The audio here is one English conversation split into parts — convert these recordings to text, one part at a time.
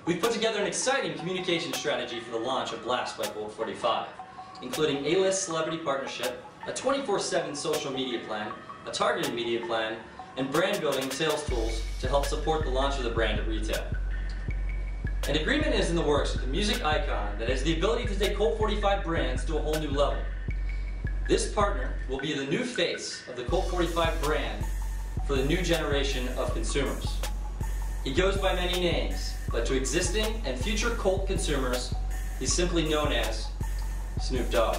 We've put together an exciting communication strategy for the launch of Blast by Colt 45, including A-list celebrity partnership, a 24/7 social media plan, a targeted media plan, and brand building sales tools to help support the launch of the brand at retail. An agreement is in the works with a music icon that has the ability to take Colt 45 brands to a whole new level. This partner will be the new face of the Colt 45 brand for the new generation of consumers. He goes by many names, but to existing and future Colt consumers, he's simply known as Snoop Dogg.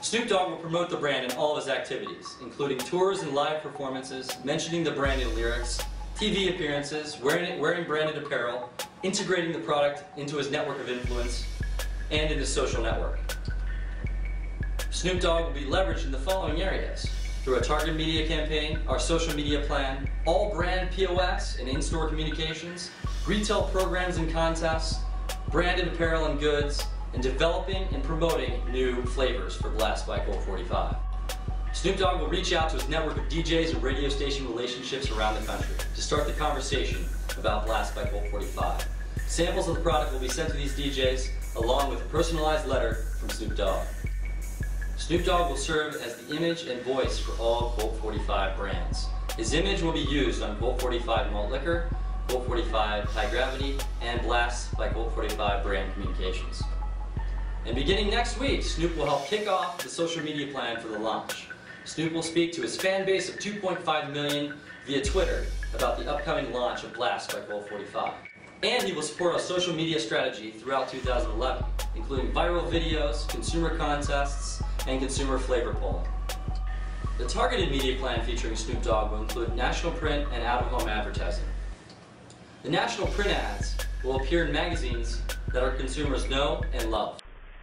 Snoop Dogg will promote the brand in all of his activities, including tours and live performances, mentioning the brand in lyrics, TV appearances, wearing branded apparel, integrating the product into his network of influence, and in his social network. Snoop Dogg will be leveraged in the following areas: through a targeted media campaign, our social media plan, all brand POS and in-store communications, retail programs and contests, branded apparel and goods, and developing and promoting new flavors for Blast by Colt 45. Snoop Dogg will reach out to his network of DJs and radio station relationships around the country to start the conversation about Blast by Colt 45. Samples of the product will be sent to these DJs along with a personalized letter from Snoop Dogg. Snoop Dogg will serve as the image and voice for all Colt 45 brands. His image will be used on Colt 45 malt liquor, Colt 45 high gravity, and Blast by Colt 45 brand communications. And beginning next week, Snoop will help kick off the social media plan for the launch. Snoop will speak to his fan base of 2.5 million via Twitter about the upcoming launch of Blast by Colt 45. And he will support our social media strategy throughout 2011, including viral videos, consumer contests, and consumer flavor polling. The targeted media plan featuring Snoop Dogg will include national print and out-of-home advertising. The national print ads will appear in magazines that our consumers know and love.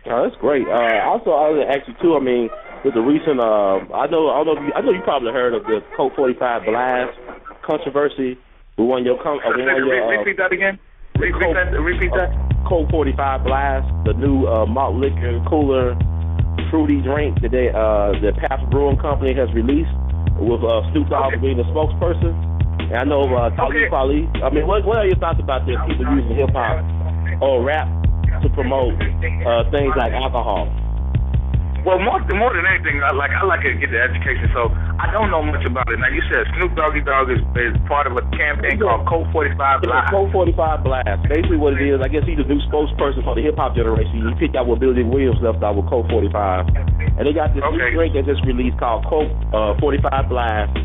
Oh, that's great. Also, I was actually too. I mean, with the recent, I know you probably heard of the Colt 45 Blast controversy. Repeat that again. Repeat that. Colt 45 Blast, the new malt liquor cooler fruity drink that the Pabst Brewing Company has released, with Snoop Dogg being the spokesperson. And I know Talib, Kweli. I mean, what are your thoughts about this? People using hip hop or rap to promote things like alcohol? Well, more than anything, I like to get the education. So I don't know much about it. Now you said Snoop Doggy Dogg is part of a campaign called Colt 45 Blast. Colt 45 Blast. Basically, what it is, I guess he's the new spokesperson for the hip hop generation. He picked out what Billy Williams left out with Colt 45, and they got this new drink that just released called Colt 45 Blast,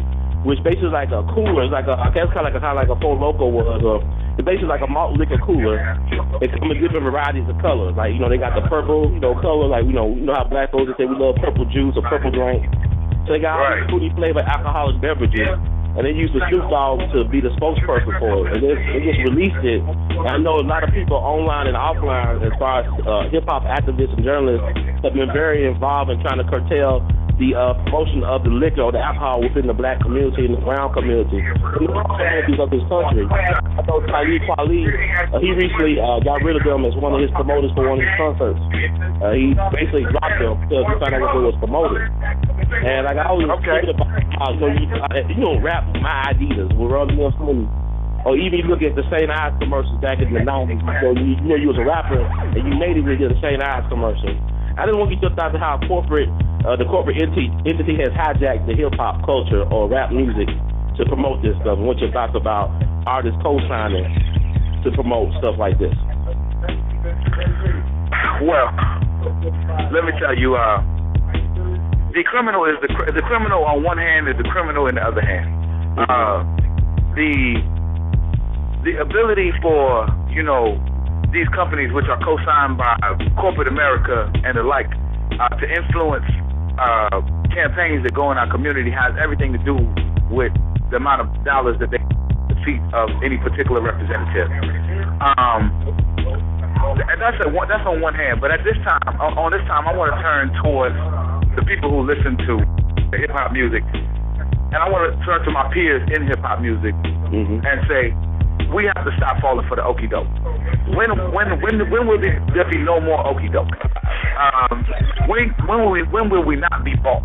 which basically is like a cooler. It's like I guess kind of like a Four Loko was. It's basically like a malt liquor cooler. It comes in different varieties of colors. Like, they got the purple, color. Like, you know how black folks say we love purple juice or purple drink. So they got all these fruity flavored alcoholic beverages, and they used the Snoop Dogg to be the spokesperson for it. And they just released it. And I know a lot of people online and offline, as far as hip hop activists and journalists, have been very involved in trying to curtail the promotion of the liquor or the alcohol within the black community and the brown community. In the communities of this country. I know Talib, Kweli, he recently got rid of them as one of his promoters for one of his concerts. He basically dropped them because he found out what they was promoting. And like I always thinking about how you don't rap my Adidas with Rolling Stones. Or even you look at the St. Ives commercials back in the 90s. So you was a rapper and you natively did a St. Ives commercial. I just want to get your thoughts on how the corporate entity has hijacked the hip hop culture or rap music to promote this stuff. And what your thoughts about artists co-signing to promote stuff like this? Well, let me tell you, the criminal is the criminal on one hand is the criminal in the other hand. The ability for these companies, which are co-signed by corporate America and the like, to influence campaigns that go in our community has everything to do with the amount of dollars that they the seat of any particular representative. And that's on one hand. But at this time, I want to turn towards the people who listen to hip hop music, and I want to turn to my peers in hip hop music and say, we have to stop falling for the okie doke. When will there be no more okie doke? When will we not be bought?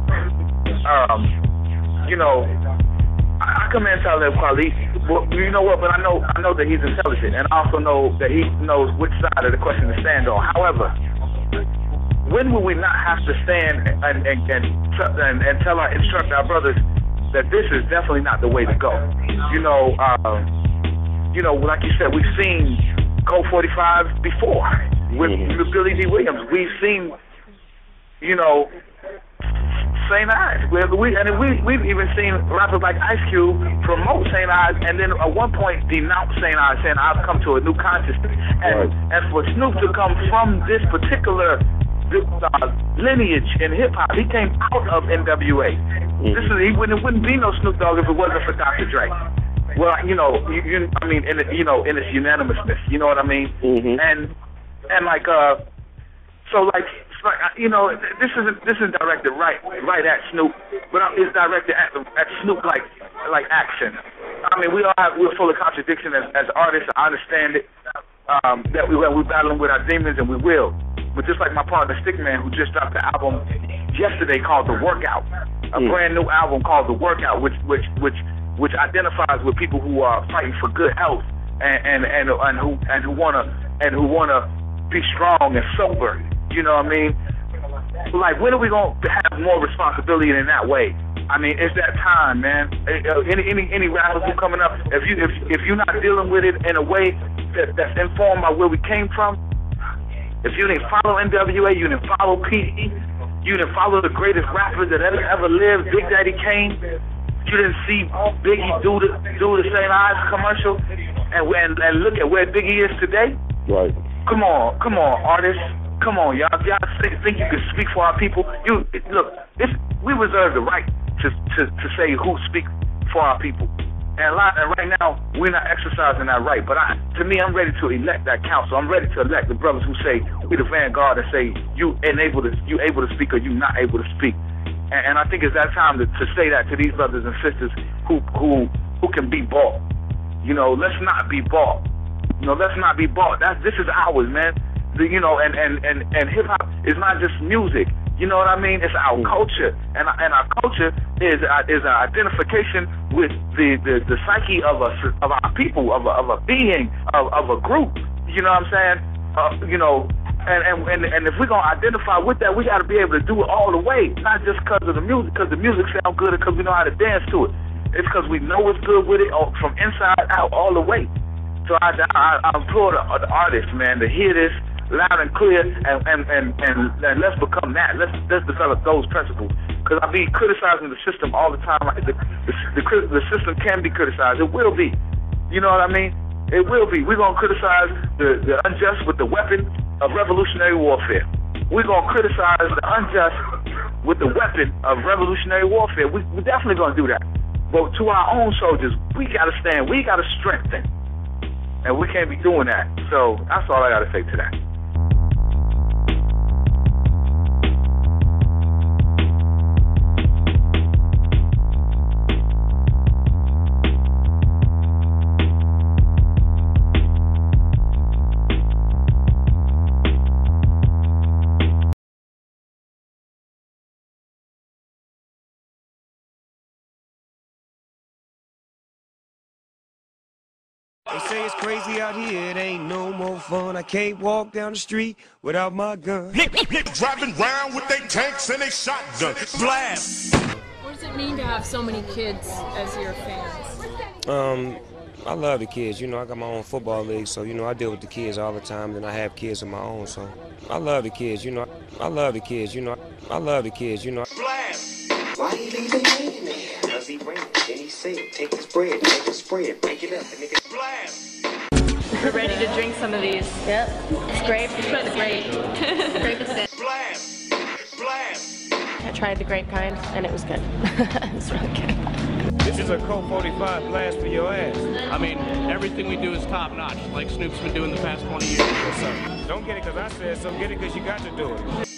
I commend Talib Kweli Well, you know what? But I know that he's intelligent, and I also know that he knows which side of the question to stand on. However, when will we not have to stand and instruct our brothers that this is definitely not the way to go? You know, like you said, we've seen Colt 45 before with Billy D. Williams. We've seen, you know, St. Ives. We've even seen rappers like Ice Cube promote St. Ives and then at one point denounce St. Ives, saying I've come to a new consciousness. And for Snoop to come from this particular lineage in hip hop, he came out of NWA. It wouldn't be no Snoop Dogg if it wasn't for Dr. Dre. Well, you know, I mean, in its unanimousness, you know what I mean? And like, so like, you know, this isn't directed right at Snoop, but it's directed at Snoop like action. I mean, we're full of contradiction as artists. I understand it. That we're battling with our demons, and we will. But just like my partner Stickman, who just dropped the album yesterday called The Workout, a brand new album called The Workout, which identifies with people who are fighting for good health and who wanna be strong and sober. You know what I mean? Like, when are we gonna have more responsibility in that way? I mean, it's that time, man. Any rappers who coming up, if you're not dealing with it in a way that's informed by where we came from, if you didn't follow NWA, you didn't follow P.E., you didn't follow the greatest rappers that ever lived, Big Daddy Kane, you didn't see Biggie do the St. Ives commercial, and look at where Biggie is today. Right. Come on, artists. Come on, y'all think you can speak for our people? We reserve the right to say who speak for our people, and right now we're not exercising that right. But to me, I'm ready to elect that council. I'm ready to elect the brothers who say we the vanguard and say you able to speak or you not able to speak. And I think it's that time to say that to these brothers and sisters who can be bought. You know, let's not be bought. You know, let's not be bought. This is ours, man. You know, and hip hop is not just music. You know what I mean? It's our culture, and our culture is an identification with the psyche of our people, of a being, of a group. You know what I'm saying? You know, and if we're gonna identify with that, we got to be able to do it all the way, not just because of the music, because the music sounds good, because we know how to dance to it. It's because we know what's good with it from inside out, all the way. So I implore the artists, man, to hear this loud and clear, and let's become that. Let's develop those principles. Because I be criticizing the system all the time. The system can be criticized. It will be. You know what I mean? It will be. We're gonna criticize the unjust with the weapon of revolutionary warfare. We're gonna criticize the unjust with the weapon of revolutionary warfare. We're definitely gonna do that. But to our own soldiers, we gotta stand. We gotta strengthen, and we can't be doing that. So that's all I gotta say to that. They say it's crazy out here, it ain't no more fun. I can't walk down the street without my gun. Driving around with their tanks and they shotguns. Blast! What does it mean to have so many kids as your fans? I love the kids. You know, I got my own football league, so, you know, I deal with the kids all the time, and I have kids of my own, so I love the kids, you know. I love the kids, you know. I love the kids, you know. Blast! Why he leave the man in there? Cause he ran. Then he said, take this bread, make it spread, break it up, and make it blast. We're ready to drink some of these. Yep. It's grape. It's grape. Grape is good. Blast! Blast! I tried the grape kind, and it was good. It's really good. This is a Colt 45 blast for your ass. I mean, everything we do is top notch, like Snoop's been doing the past 20 years. Yes, sir. Don't get it because I said so, get it because you got to do it.